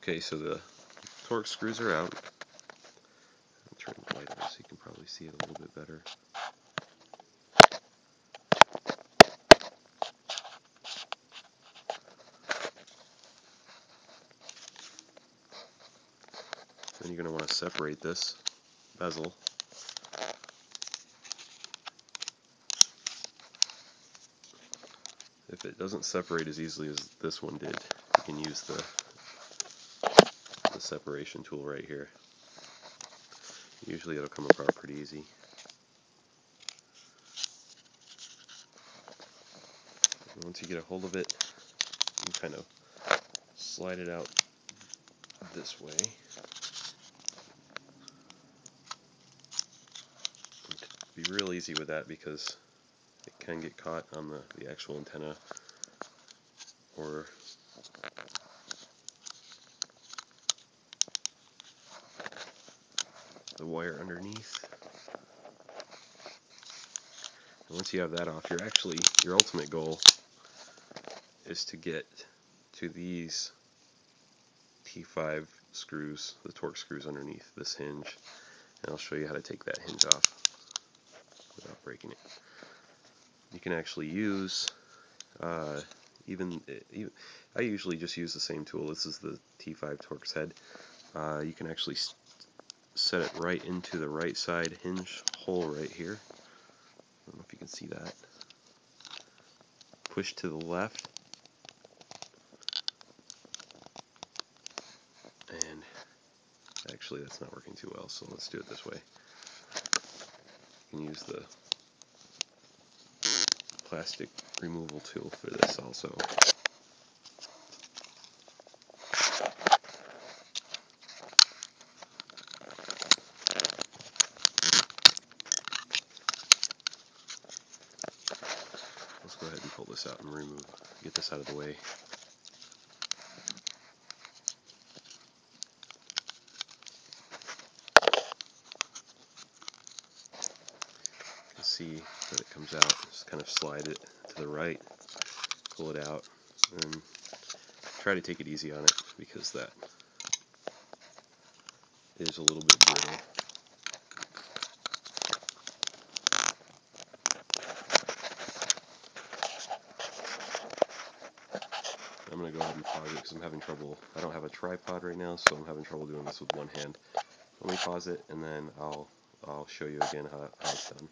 Okay, so the torque screws are out. I'll turn the light on so you can probably see it a little bit better. Then you're going to want to separate this bezel. If it doesn't separate as easily as this one did, you can use the separation tool right here. Usually it'll come apart pretty easy. And once you get a hold of it, you kind of slide it out this way. Be real easy with that because it can get caught on the actual antenna or the wire underneath. And once you have that off, your ultimate goal is to get to these T5 screws, the torque screws underneath this hinge, and I'll show you how to take that hinge off without breaking it. You can actually use I usually just use the same tool. This is the T5 Torx head. You can actually set it right into the right side hinge hole right here. I don't know if you can see that. Push to the left, and actually that's not working too well, so let's do it this way. You can use the plastic removal tool for this also. Let's go ahead and pull this out and get this out of the way. You can see that it comes out. Just kind of slide it to the right, pull it out, and try to take it easy on it because that is a little bit brittle. I'm going to go ahead and pause it because I'm having trouble. I don't have a tripod right now, so I'm having trouble doing this with one hand. Let me pause it, and then I'll show you again how it's done.